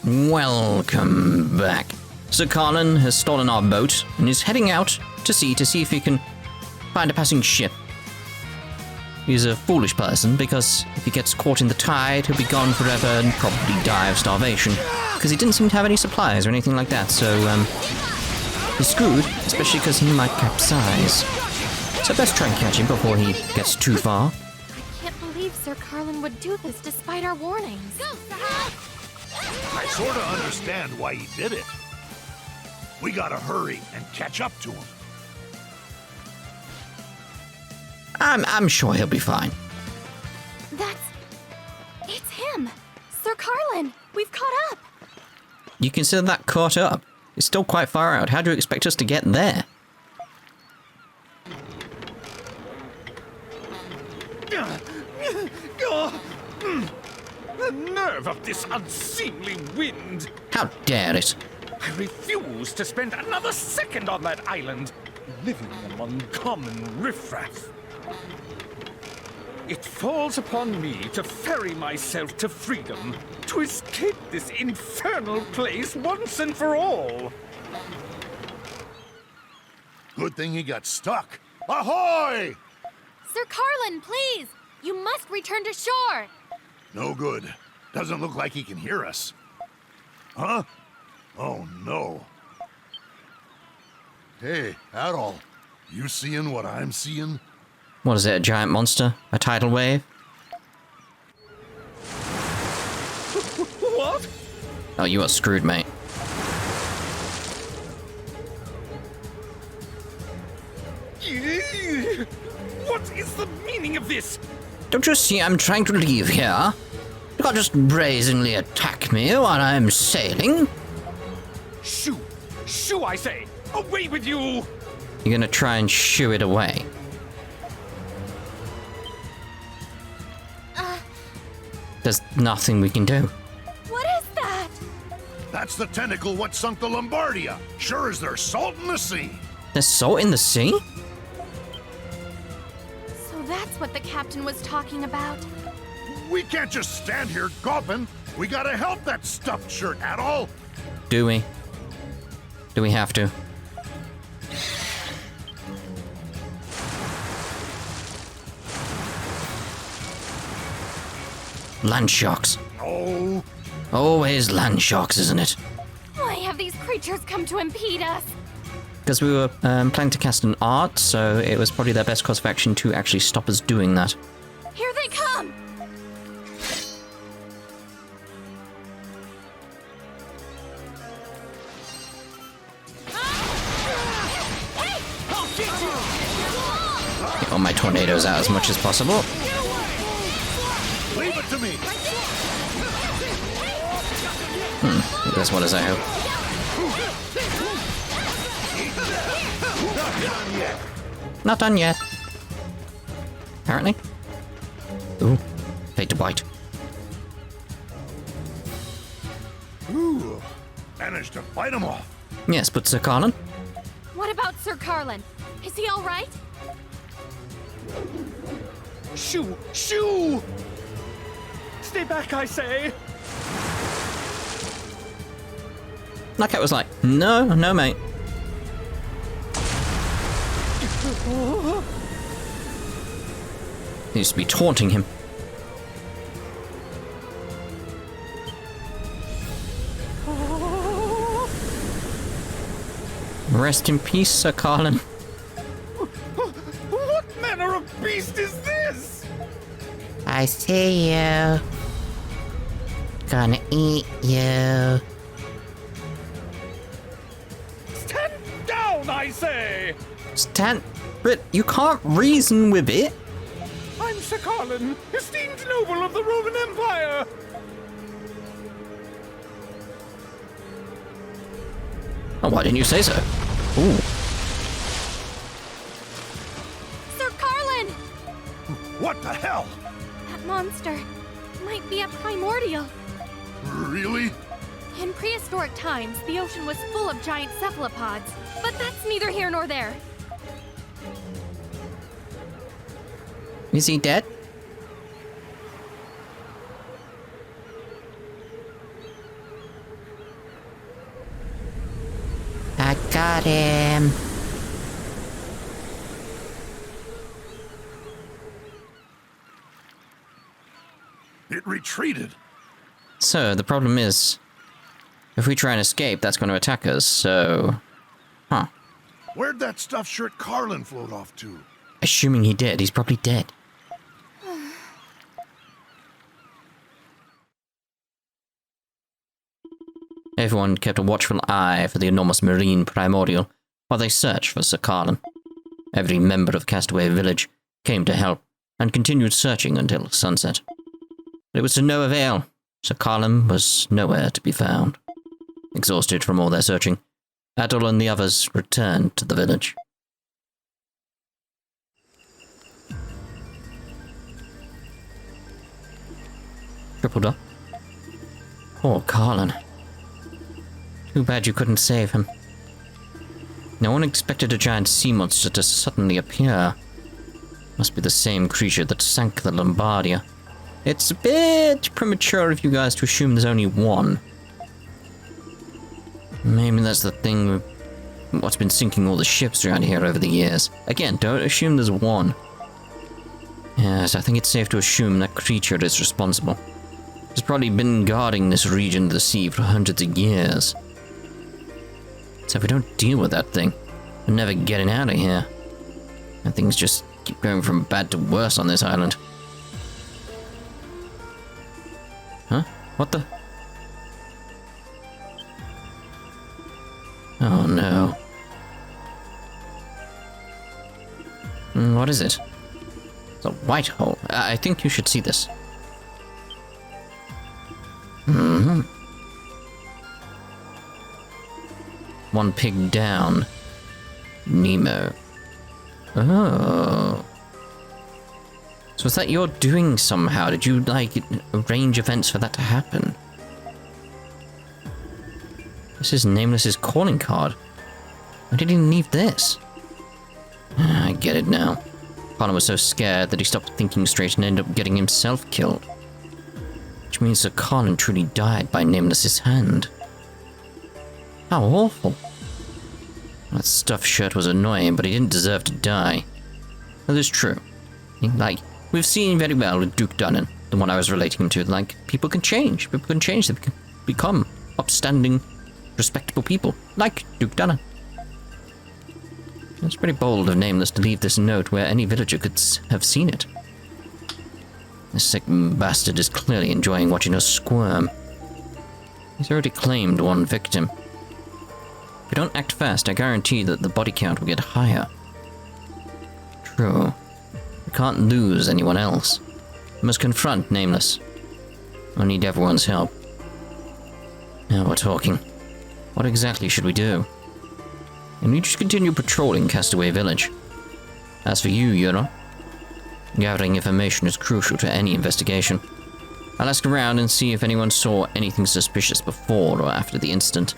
Welcome back. Sir Carlan has stolen our boat and is heading out to sea to see if he can find a passing ship. He's a foolish person because if he gets caught in the tide, he'll be gone forever and probably die of starvation. Because he didn't seem to have any supplies or anything like that, so he's screwed, especially because he might capsize. So best try and catch him before he gets too far. I can't believe Sir Carlan would do this despite our warnings. I sorta understand why he did it. We gotta hurry and catch up to him. I'm sure he'll be fine. It's him! Sir Carlan! We've caught up! You consider that caught up? It's still quite far out. How do you expect us to get there? The nerve of this unseemly wind! How dare it? I refuse to spend another second on that island, living among common riffraff. It falls upon me to ferry myself to freedom, to escape this infernal place once and for all. Good thing he got stuck. Ahoy! Sir Carlan, please! You must return to shore! No good. Doesn't look like he can hear us. Huh? Oh, no. Hey, Adol. You seeing what I'm seeing? What is it, a giant monster? A tidal wave? What? Oh, you are screwed, mate. What is the meaning of this? Don't you see I'm trying to leave here? You can't just brazenly attack me while I'm sailing. Shoo! Shoo, I say! Away with you! You're gonna try and shoo it away. There's nothing we can do. What is that? That's the tentacle what sunk the Lombardia. Sure as there's salt in the sea. There's salt in the sea? So that's what the captain was talking about. We can't just stand here gawping. We gotta help that stuffed shirt, Adol. Do we? Do we have to? Land sharks. Oh. Always land sharks, isn't it? Why have these creatures come to impede us? Because we were planning to cast an art, so it was probably their best course of action to actually stop us doing that. Here they come! Get all my tornadoes out as much as possible. Leave it to me. As well as I hope. Not done yet. Apparently. Ooh, fate to bite. Ooh. Managed to fight him off. Yes, but Sir Carlan? What about Sir Carlan? Is he all right? Shoo! Shoo! Stay back, I say! That was like, no, mate. He used to be taunting him. Rest in peace, Sir Carlan. What manner of beast is this? I see you. Gonna eat you. Stand down, I say! Stand. But you can't reason with it. I'm Sir Carlan, esteemed noble of the Roman Empire! Oh, why didn't you say so? Ooh. Sir Carlan! What the hell? That monster might be a primordial. Really? In prehistoric times, the ocean was full of giant cephalopods, but that's neither here nor there. Is he dead? It retreated. So, the problem is, if we try and escape, that's going to attack us, so... Huh. Where'd that stuffed shirt Carlan float off to? Assuming he did, he's probably dead. Everyone kept a watchful eye for the enormous marine primordial while they searched for Sir Carlan. Every member of Castaway Village came to help and continued searching until sunset. But it was to no avail. Sir Carlan was nowhere to be found. Exhausted from all their searching, Adol and the others returned to the village. Tripled up. Poor Carlan. Too bad you couldn't save him. No one expected a giant sea monster to suddenly appear. Must be the same creature that sank the Lombardia. It's a bit premature of you guys to assume there's only one. Maybe that's the thing with what's been sinking all the ships around here over the years. Again, don't assume there's one. Yes, I think it's safe to assume that creature is responsible. It's probably been guarding this region of the sea for hundreds of years. So if we don't deal with that thing, we're never getting out of here. And things just keep going from bad to worse on this island. Huh? What the? Oh no. What is it? It's a white hole. I think you should see this. One pig down. Nemo. Oh. So is that you're doing somehow? Did you, like, arrange events for that to happen? This is Nameless's calling card. Why did he leave this? I get it now. Carlan was so scared that he stopped thinking straight and ended up getting himself killed. Which means that Carlan truly died by Nameless's hand. How awful. That stuffed shirt was annoying, but he didn't deserve to die. That is true. Like, we've seen very well with Duke Dunnan, the one I was relating him to, like, people can change. People can change. They can become upstanding, respectable people, like Duke Dunnan. It's pretty bold of Nameless to leave this note where any villager could have seen it. This sick bastard is clearly enjoying watching us squirm. He's already claimed one victim. If we don't act fast, I guarantee that the body count will get higher. True. We can't lose anyone else. We must confront Nameless. I need everyone's help. Now we're talking. What exactly should we do? And we just continue patrolling Castaway Village. As for you, Yura, gathering information is crucial to any investigation. I'll ask around and see if anyone saw anything suspicious before or after the incident.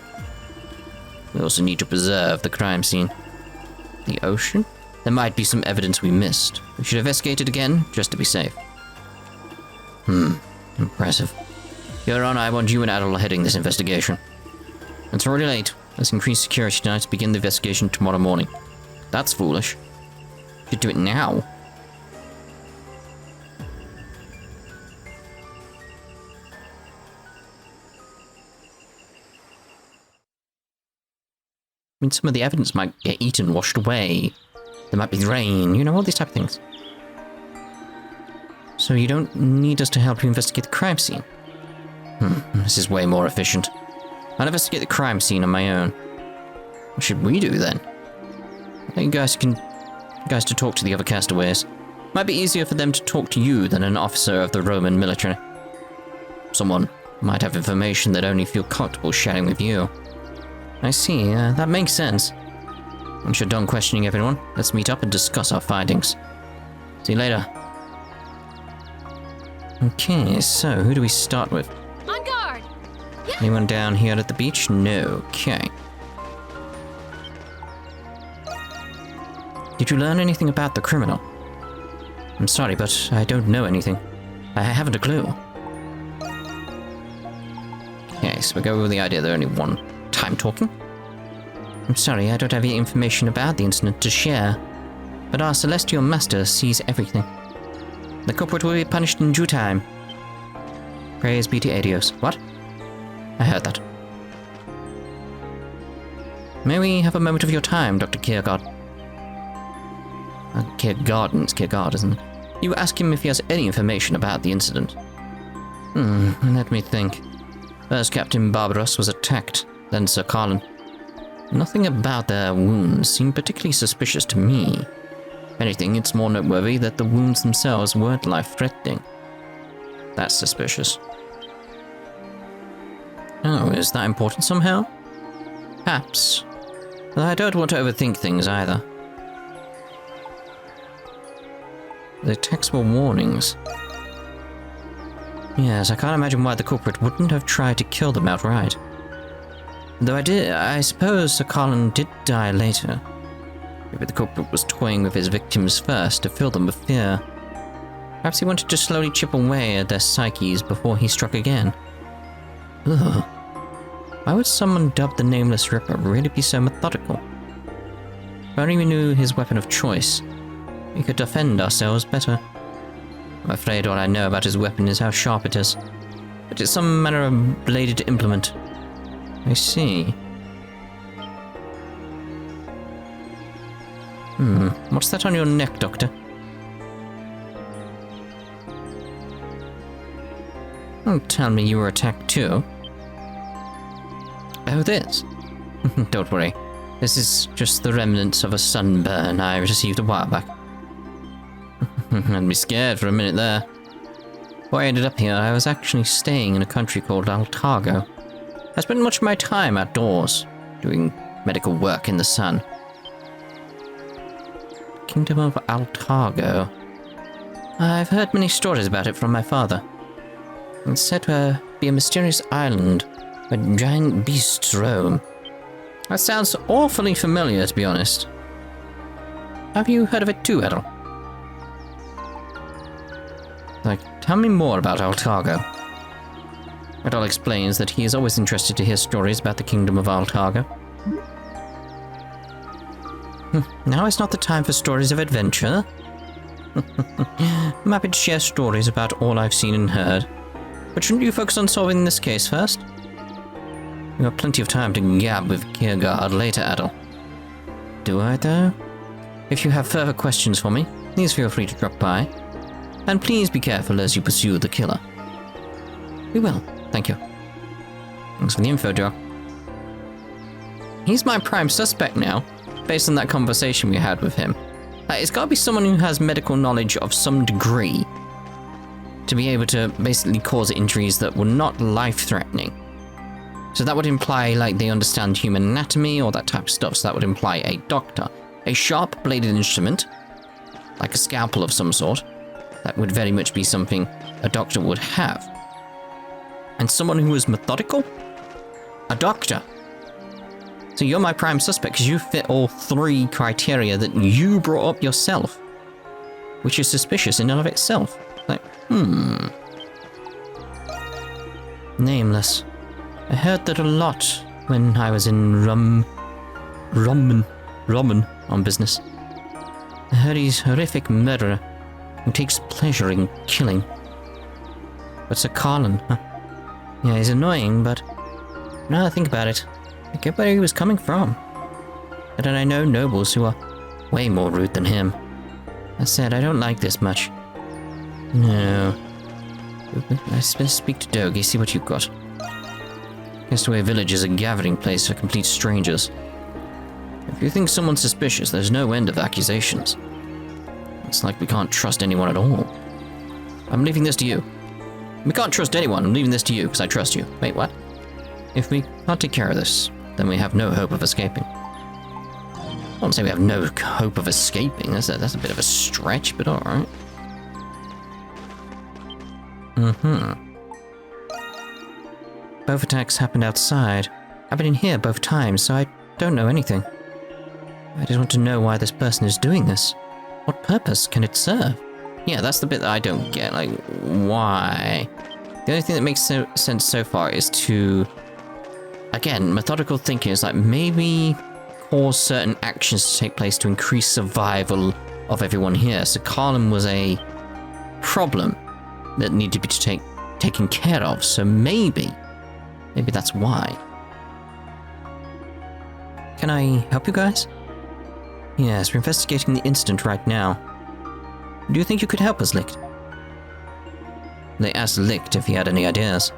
We also need to preserve the crime scene. The ocean? There might be some evidence we missed. We should investigate it again, just to be safe. Impressive. Yura and I want you and Adol heading this investigation. It's already late. Let's increase security tonight to begin the investigation tomorrow morning. That's foolish. We should do it now. I mean, some of the evidence might get eaten, washed away. There might be rain, you know, all these type of things. So you don't need us to help you investigate the crime scene? This is way more efficient. I'll investigate the crime scene on my own. What should we do then? I think you guys to talk to the other castaways. Might be easier for them to talk to you than an officer of the Roman military. Someone might have information they'd only feel comfortable sharing with you. I see, that makes sense. Once you're done questioning everyone, let's meet up and discuss our findings. See you later. Okay, so who do we start with? On guard! Anyone down here at the beach? No. Okay. Did you learn anything about the criminal? I'm sorry, but I don't know anything. I haven't a clue. Okay, so we go with the idea that only one time talking. I'm sorry, I don't have any information about the incident to share, but our celestial master sees everything. The culprit will be punished in due time. Praise be to Adios. What? I heard that. May we have a moment of your time, Dr. Kiergaard? Kiergaard, isn't it? You ask him if he has any information about the incident. Let me think. First, Captain Barbaros was attacked, then Sir Carlan. Nothing about their wounds seemed particularly suspicious to me. If anything, it's more noteworthy that the wounds themselves weren't life-threatening. That's suspicious. Oh, is that important somehow? Perhaps. But I don't want to overthink things either. The attacks were warnings. Yes, I can't imagine why the culprit wouldn't have tried to kill them outright. Though I suppose Sir Carlan did die later. Maybe the culprit was toying with his victims first to fill them with fear. Perhaps he wanted to slowly chip away at their psyches before he struck again. Ugh. Why would someone dubbed the Nameless Ripper really be so methodical? If only we knew his weapon of choice, we could defend ourselves better. I'm afraid all I know about his weapon is how sharp it is. But it's some manner of bladed implement. I see. What's that on your neck, Doctor? Don't tell me you were attacked too. Oh, this? Don't worry. This is just the remnants of a sunburn I received a while back. I'd be scared for a minute there. Before I ended up here, I was actually staying in a country called Altargo. I spent much of my time outdoors, doing medical work in the sun. Kingdom of Altargo. I've heard many stories about it from my father. It's said to be a mysterious island where giant beasts roam. That sounds awfully familiar, to be honest. Have you heard of it too, Adol? Tell me more about Altargo. Adol explains that he is always interested to hear stories about the Kingdom of Altargo. Now is not the time for stories of adventure. I'm happy to share stories about all I've seen and heard. But shouldn't you focus on solving this case first? You have plenty of time to gab with Kiergaard later, Adol. Do I, though? If you have further questions for me, please feel free to drop by. And please be careful as you pursue the killer. We will, thank you. Thanks for the info, Doc. He's my prime suspect now, based on that conversation we had with him. It's gotta be someone who has medical knowledge of some degree to be able to basically cause injuries that were not life-threatening. So that would imply, they understand human anatomy or that type of stuff, so that would imply a doctor. A sharp-bladed instrument, like a scalpel of some sort, that would very much be something a doctor would have. And someone who is methodical? A doctor. So you're my prime suspect because you fit all three criteria that you brought up yourself, which is suspicious in and of itself. Nameless. I heard that a lot when I was in Ramen on business. I heard he's a horrific murderer who takes pleasure in killing. But Sir Carlan, huh? Yeah, he's annoying, but now I think about it, I get where he was coming from. But then I know nobles who are way more rude than him. I said I don't like this much. No. Let's speak to Dogi, see what you've got. Castaway Village is a gathering place for complete strangers. If you think someone's suspicious, there's no end of accusations. It's like we can't trust anyone at all. I'm leaving this to you. We can't trust anyone. I'm leaving this to you because I trust you. Wait, what? If we can't take care of this, then we have no hope of escaping. I won't say we have no hope of escaping. That's a bit of a stretch, but alright. Both attacks happened outside. I've been in here both times, so I don't know anything. I just want to know why this person is doing this. What purpose can it serve? Yeah, that's the bit that I don't get. Why? The only thing that makes sense so far is to, again, methodical thinking is maybe cause certain actions to take place to increase survival of everyone here. So Carlan was a problem that needed to taken care of, so maybe that's why. Can I help you guys? Yes, we're investigating the incident right now. Do you think you could help us, Licht? They asked Licht if he had any ideas.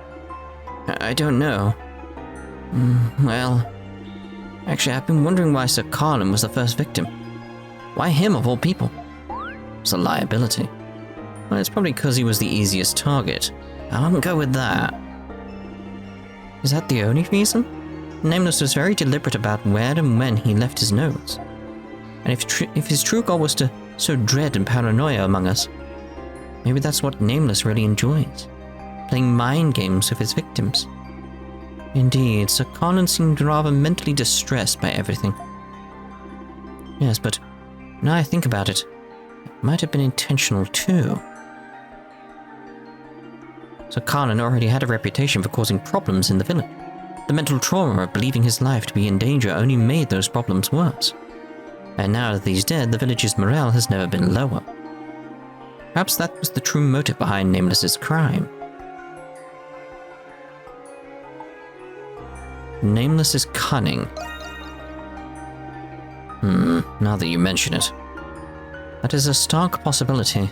I don't know. Well, actually, I've been wondering why Sir Carlan was the first victim. Why him of all people? It's a liability. Well, it's probably because he was the easiest target. I wouldn't go with that. Is that the only reason? Nameless was very deliberate about where and when he left his notes. And if his true goal was to sow dread and paranoia among us, maybe that's what Nameless really enjoys. Playing mind games with his victims. Indeed, Sir Carlan seemed rather mentally distressed by everything. Yes, but now I think about it, it might have been intentional too. Sir Carlan already had a reputation for causing problems in the village. The mental trauma of believing his life to be in danger only made those problems worse. And now that he's dead, the village's morale has never been lower. Perhaps that was the true motive behind Nameless's crime. Nameless's cunning. Now that you mention it. That is a stark possibility.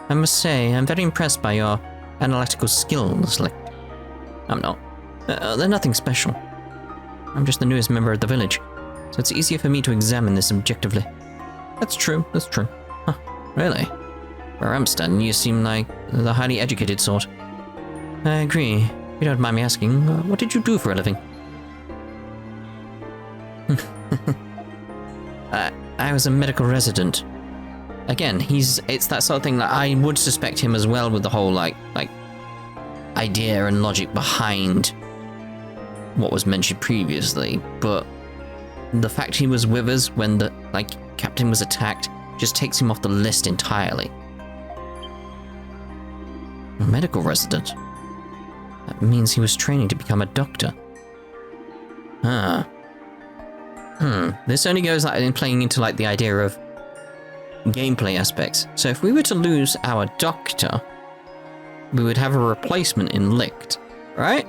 I must say, I'm very impressed by your analytical skills, Licht. I'm not. They're nothing special. I'm just the newest member of the village, so it's easier for me to examine this objectively. That's true. Huh, really? Where I'm standing, you seem like the highly educated sort. I agree. If you don't mind me asking, what did you do for a living? I was a medical resident. Again, it's that sort of thing that I would suspect him as well with the whole, like idea and logic behind what was mentioned previously, but the fact he was with us when the, captain was attacked just takes him off the list entirely. A medical resident? That means he was training to become a doctor. This only goes in playing into the idea of gameplay aspects. So if we were to lose our doctor, we would have a replacement in Licht, right?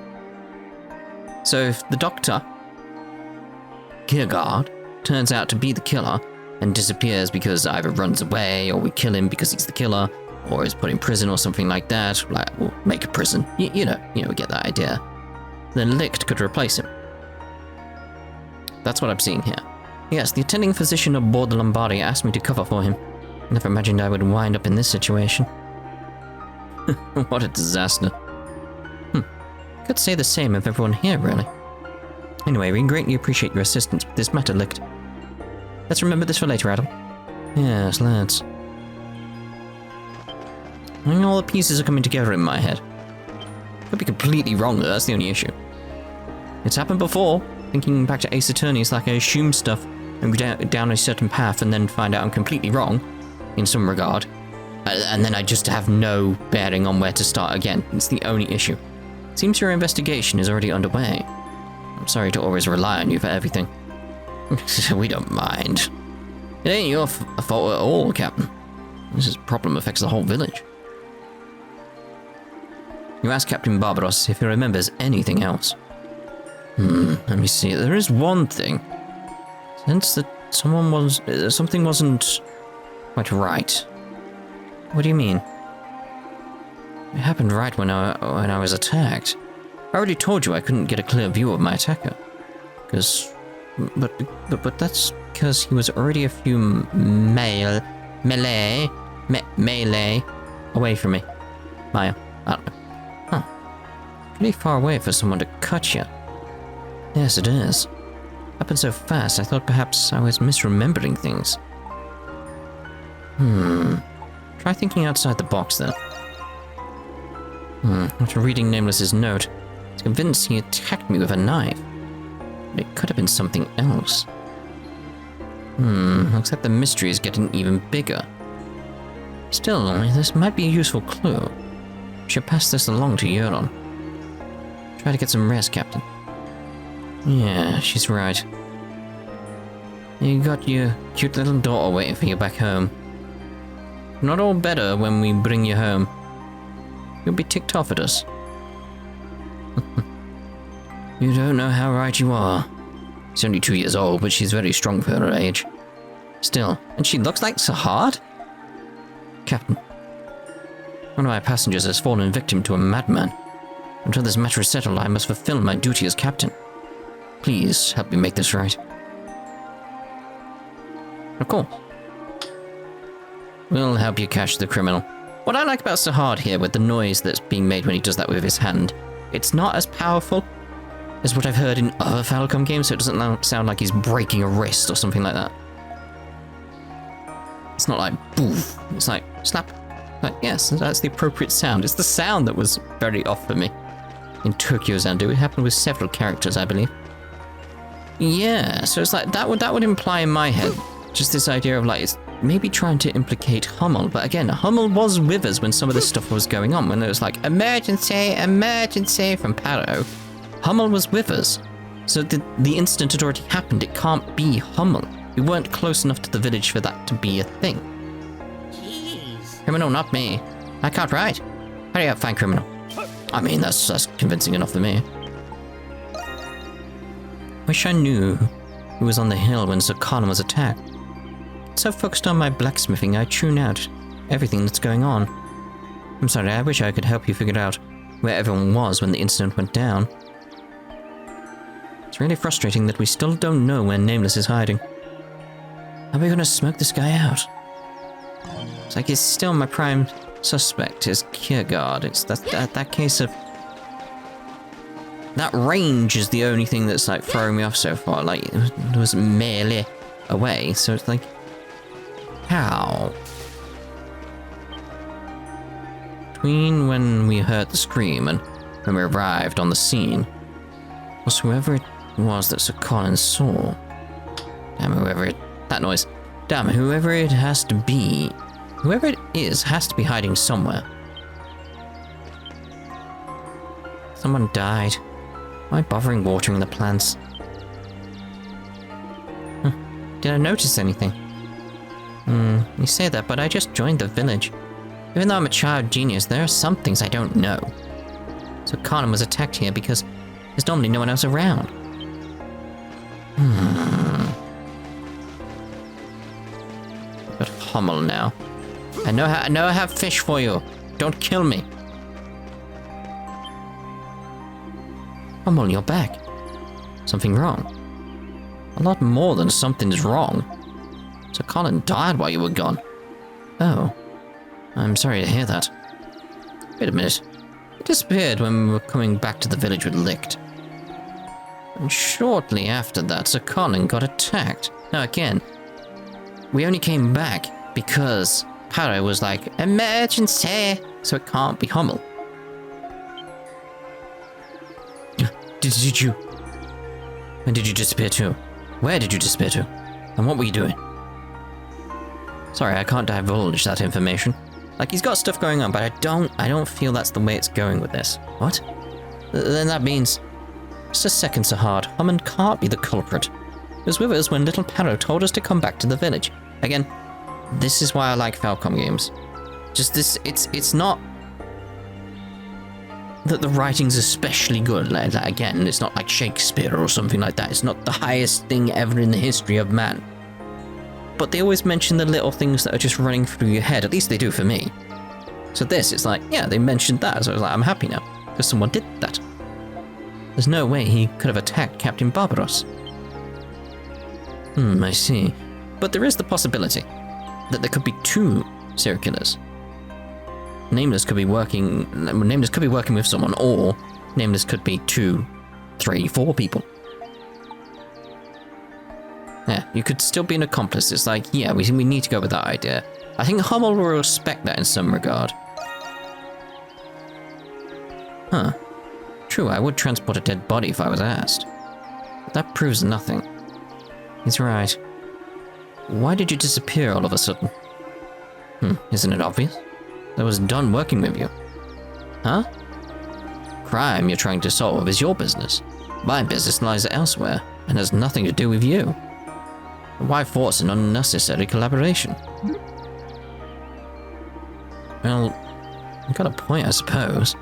So if the doctor, Kiergaard, turns out to be the killer and disappears because either runs away or we kill him because he's the killer or is put in prison or something like that, we'll make a prison, you know, we get that idea, then Licht could replace him. That's what I'm seeing here. Yes, the attending physician aboard the Lombardi asked me to cover for him. Never imagined I would wind up in this situation. What a disaster. Could say the same of everyone here, really. Anyway, we greatly appreciate your assistance with this matter, Licht. Let's remember this for later, Adol. Yes, let's. I think all the pieces are coming together in my head. Could be completely wrong, though, that's the only issue. It's happened before. Thinking back to Ace Attorney, it's like I assume stuff and go down a certain path and then find out I'm completely wrong, in some regard. And then I just have no bearing on where to start again. It's the only issue. Seems your investigation is already underway. I'm sorry to always rely on you for everything. We don't mind. It ain't your fault at all, Captain. This problem affects the whole village. You ask Captain Barbaros if he remembers anything else. Let me see. There is one thing. Sense that something wasn't quite right. What do you mean? It happened right when I was attacked. I already told you I couldn't get a clear view of my attacker. But that's because he was already a few melee away from me. Maya, I don't know. Pretty far away for someone to cut you. Yes, it is. Happened so fast, I thought perhaps I was misremembering things. Try thinking outside the box, then. After reading Nameless's note, I was convinced he attacked me with a knife. But it could have been something else. Looks like the mystery is getting even bigger. Still, this might be a useful clue. Should pass this along to Euron. Try to get some rest, Captain. Yeah, she's right. You got your cute little daughter waiting for you back home. Not all better when we bring you home. You'll be ticked off at us. You don't know how right you are. She's only 2 years old, but she's very strong for her age. Still, and she looks like Sahad? Captain, one of my passengers has fallen victim to a madman. Until this matter is settled, I must fulfill my duty as captain. Please help me make this right. Of course. We'll help you catch the criminal. What I like about Sahad here, with the noise that's being made when he does that with his hand, it's not as powerful as what I've heard in other Falcom games, so it doesn't sound like he's breaking a wrist or something like that. It's not like boof, it's like slap. Like, yes, that's the appropriate sound. It's the sound that was very off for me in Tokyo Zandu. It happened with several characters, I believe. Yeah, so it's like that would imply in my head just this idea of like it's maybe trying to implicate Hummel, but again, Hummel was with us when some of this stuff was going on, when it was like emergency, emergency from Paro. Hummel was with us, so the incident had already happened. It can't be Hummel. We weren't close enough to the village for that to be a thing. Jeez. Criminal, not me. I can't write. Hurry up, find criminal. I mean, that's convincing enough for me. Wish I knew who was on the hill when Sir Carlan was attacked. So focused on my blacksmithing, I tune out everything that's going on. I'm sorry, I wish I could help you figure out where everyone was when the incident went down. It's really frustrating that we still don't know where Nameless is hiding. Are we gonna smoke this guy out? It's like he's still my prime suspect, is Kiergaard. It's that case of... That range is the only thing that's like throwing me off so far. Like, it was merely away, so it's like... How? Between when we heard the scream and when we arrived on the scene, was whoever it was that Sir Carlan saw. Damn, that noise. Damn, whoever it has to be. Whoever it is has to be hiding somewhere. Someone died. Why bothering watering the plants? Did I notice anything? You say that, but I just joined the village. Even though I'm a child genius, there are some things I don't know. So Carlan was attacked here because there's normally no one else around. But Hummel now. I know I have fish for you. Don't kill me. Hummel, you're back. Something wrong? A lot more than something's wrong. So Carlan died while you were gone. Oh. I'm sorry to hear that. Wait a minute. He disappeared when we were coming back to the village with Licht. And shortly after that, Sir Carlan got attacked. Now again, we only came back because Paro was like, emergency! So it can't be Hummel. Did you... When did you disappear to? Where did you disappear to? And what were you doing? Sorry, I can't divulge that information. Like, he's got stuff going on, but I don't feel that's the way it's going with this. What? Then that means... Just a second, Sahad. Hummel can't be the culprit. He was with us when little Paro told us to come back to the village. Again, this is why I like Falcom games. Just this, it's not... that the writing's especially good. Like, again, it's not like Shakespeare or something like that. It's not the highest thing ever in the history of man. But they always mention the little things that are just running through your head. At least they do for me. So this, it's like, yeah, they mentioned that. So I was like, I'm happy now. Because someone did that. There's no way he could have attacked Captain Barbaros. I see. But there is the possibility that there could be two serial killers. Nameless could be working with someone, or Nameless could be 2, 3, 4 people. Yeah, you could still be an accomplice. It's like, yeah, we need to go with that idea. I think Hummel will respect that in some regard. Huh. True, I would transport a dead body if I was asked. But that proves nothing. He's right. Why did you disappear all of a sudden? Isn't it obvious? I was done working with you. Huh? Crime you're trying to solve is your business. My business lies elsewhere, and has nothing to do with you. Why force an unnecessary collaboration? Well, You got a point, I suppose.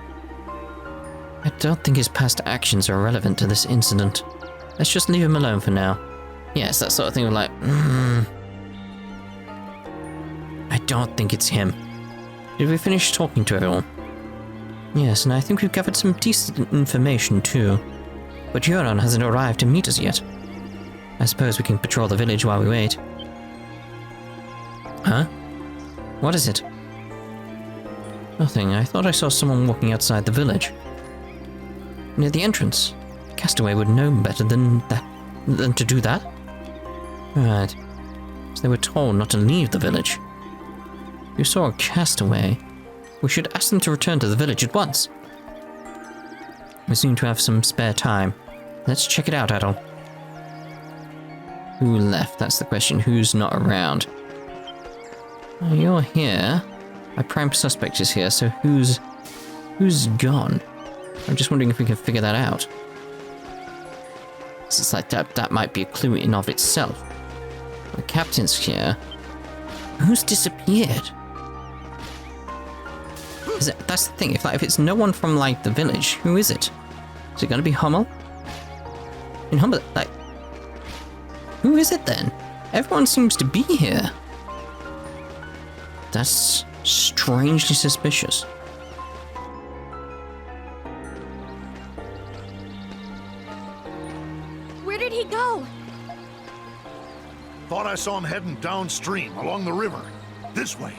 I don't think his past actions are relevant to this incident. Let's just leave him alone for now. Yes, that sort of thing of like, I don't think it's him. Did we finish talking to everyone? Yes, and I think we've gathered some decent information too. But Euron hasn't arrived to meet us yet. I suppose we can patrol the village while we wait. Huh? What is it? Nothing. I thought I saw someone walking outside the village. Near the entrance. A castaway would know better than to do that. Right. So they were told not to leave the village. If you saw a castaway, we should ask them to return to the village at once. We seem to have some spare time. Let's check it out, Adol. Who left? That's the question. Who's not around? You're here. My prime suspect is here, so who's gone? I'm just wondering if we can figure that out. It's like that might be a clue in of itself. The captain's here. Who's disappeared? That's the thing. If it's no one from like the village, who is it? Is it going to be Hummel? In Hummel, like, who is it then? Everyone seems to be here. That's strangely suspicious. Where did he go? Thought I saw him heading downstream along the river. This way.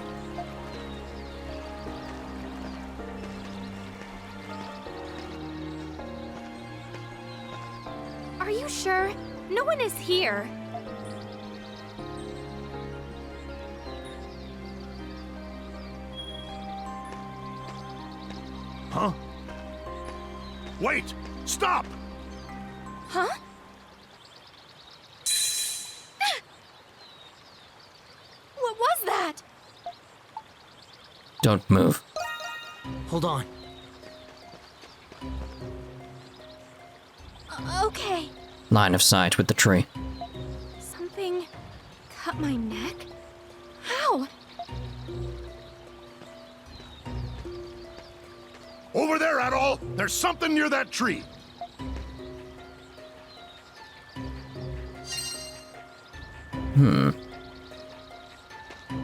Are you sure? No one is here. Huh? Wait! Stop! Huh? What was that? Don't move. Hold on. Okay. Line of sight with the tree. Something cut my neck? How? Over there, Adol! There's something near that tree!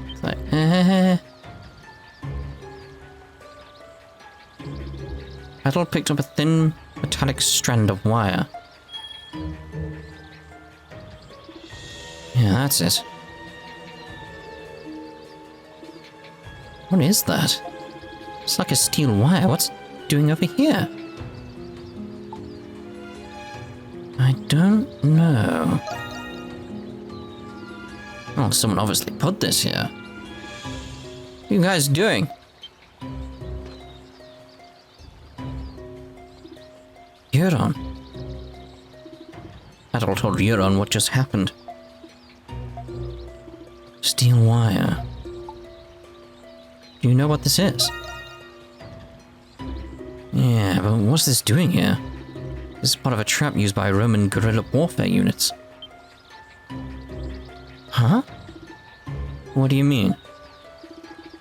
It's like, Adol picked up a thin, metallic strand of wire. Yeah, that's it. What is that? It's like a steel wire. What's it doing over here? I don't know. Oh, someone obviously put this here. What are you guys doing? Euron. Adol told Euron what just happened. Steel wire. Do you know what this is? Yeah, but what's this doing here? This is part of a trap used by Roman guerrilla warfare units. Huh? What do you mean?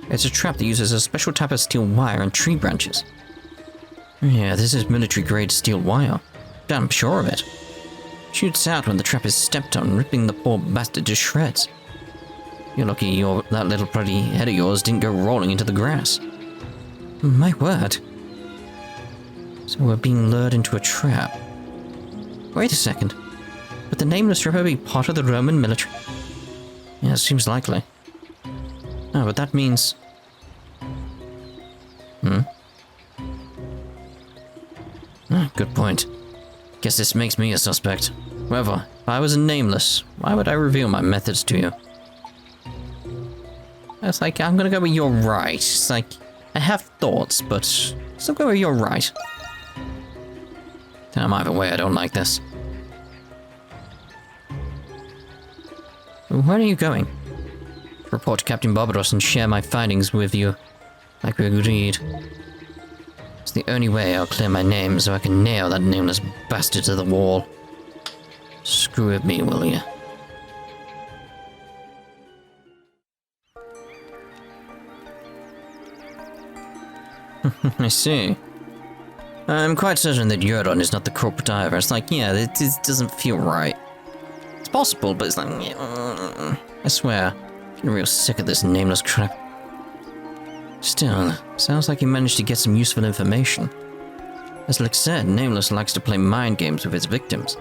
It's a trap that uses a special type of steel wire and tree branches. Yeah, this is military-grade steel wire. Damn sure of it. Shoots out when the trap is stepped on, ripping the poor bastard to shreds. You're lucky that little bloody head of yours didn't go rolling into the grass. My word. So we're being lured into a trap. Wait a second. Would the Nameless River be part of the Roman military? Yeah, it seems likely. Oh, but that means... Ah, good point. Guess this makes me a suspect. However, if I was a Nameless, why would I reveal my methods to you? It's like, I'm gonna go with you're right. It's like, I have thoughts, but still go with you're right. Damn, either way, I don't like this. Where are you going? Report to Captain Barbaros and share my findings with you, like we agreed. It's the only way I'll clear my name so I can nail that nameless bastard to the wall. Screw with me, will you? I see. I'm quite certain that Euron is not the culprit either. It's like, yeah, it doesn't feel right. It's possible, but it's like, I swear, I'm getting real sick of this nameless crap. Still, sounds like he managed to get some useful information. As Lick said, Nameless likes to play mind games with his victims.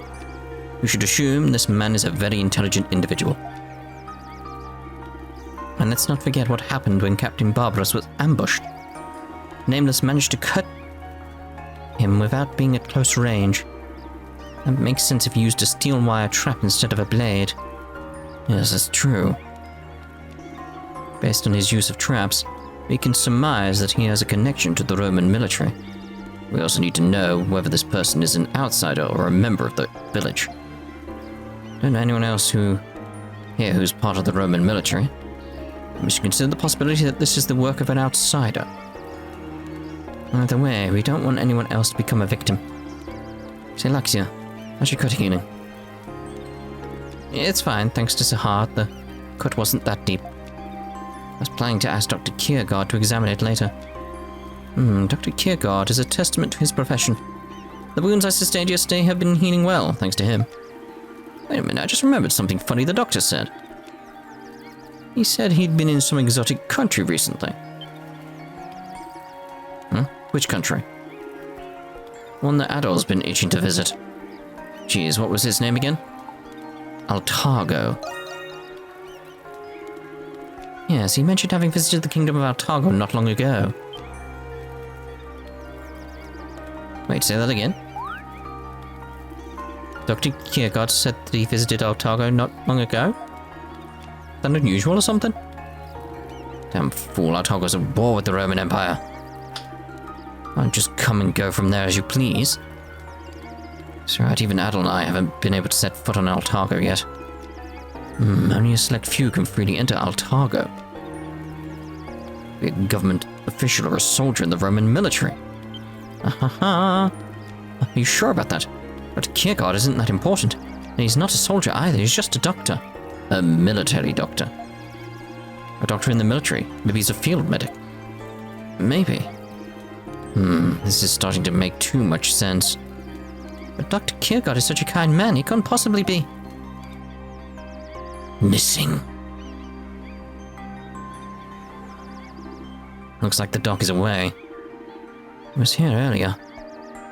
You should assume this man is a very intelligent individual. And let's not forget what happened when Captain Barbarous was ambushed. Nameless managed to cut him without being at close range. That makes sense if he used a steel wire trap instead of a blade. Yes, that's true. Based on his use of traps, we can surmise that he has a connection to the Roman military. We also need to know whether this person is an outsider or a member of the village. Don't know anyone else who's part of the Roman military. We should consider the possibility that this is the work of an outsider. Either way, we don't want anyone else to become a victim. Say, Laxia, how's your cut healing? It's fine, thanks to Sahar. The cut wasn't that deep. I was planning to ask Dr. Kiergaard to examine it later. Dr. Kiergaard is a testament to his profession. The wounds I sustained yesterday have been healing well, thanks to him. Wait a minute, I just remembered something funny the doctor said. He said he'd been in some exotic country recently. Which country? One that Adol's been itching to visit. Geez, what was his name again? Altargo. Yes, he mentioned having visited the kingdom of Altargo not long ago. Wait, say that again? Dr. Kiergaard said that he visited Altargo not long ago? Is that unusual or something? Damn fool, Altargo's at war with the Roman Empire. I'll just come and go from there as you please. It's right, even Adol and I haven't been able to set foot on Altargo yet. Only a select few can freely enter Altargo. Be a government official or a soldier in the Roman military. Are you sure about that? But Kiergaard isn't that important. And he's not a soldier either, he's just a doctor. A military doctor. A doctor in the military. Maybe he's a field medic. Maybe. This is starting to make too much sense. But Dr. Kiergaard is such a kind man, he couldn't possibly be missing. Looks like the doc is away. He was here earlier,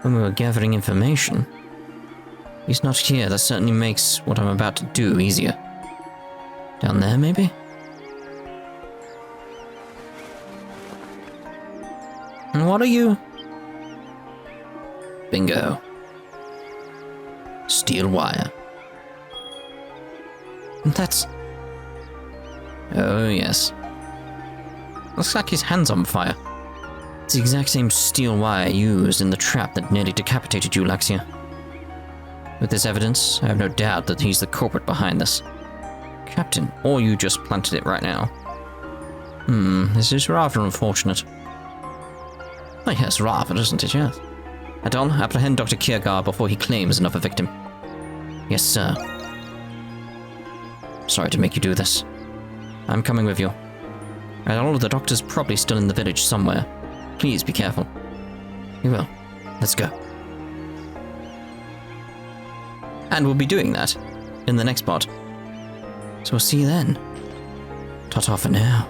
when we were gathering information. He's not here, that certainly makes what I'm about to do easier. Down there, maybe? And what are you? Bingo. Steel wire. That's... Oh, yes. Looks like his hand's on fire. It's the exact same steel wire used in the trap that nearly decapitated you, Laxia. With this evidence, I have no doubt that he's the culprit behind this. Captain, or you just planted it right now. This is rather unfortunate. Oh yes, rather, isn't it, yes? Adol, apprehend Dr. Kiergaard before he claims another victim. Yes, sir. Sorry to make you do this. I'm coming with you. Adol, the doctor's probably still in the village somewhere. Please be careful. You will. Let's go. And we'll be doing that in the next part. So we'll see you then. Ta-ta for now.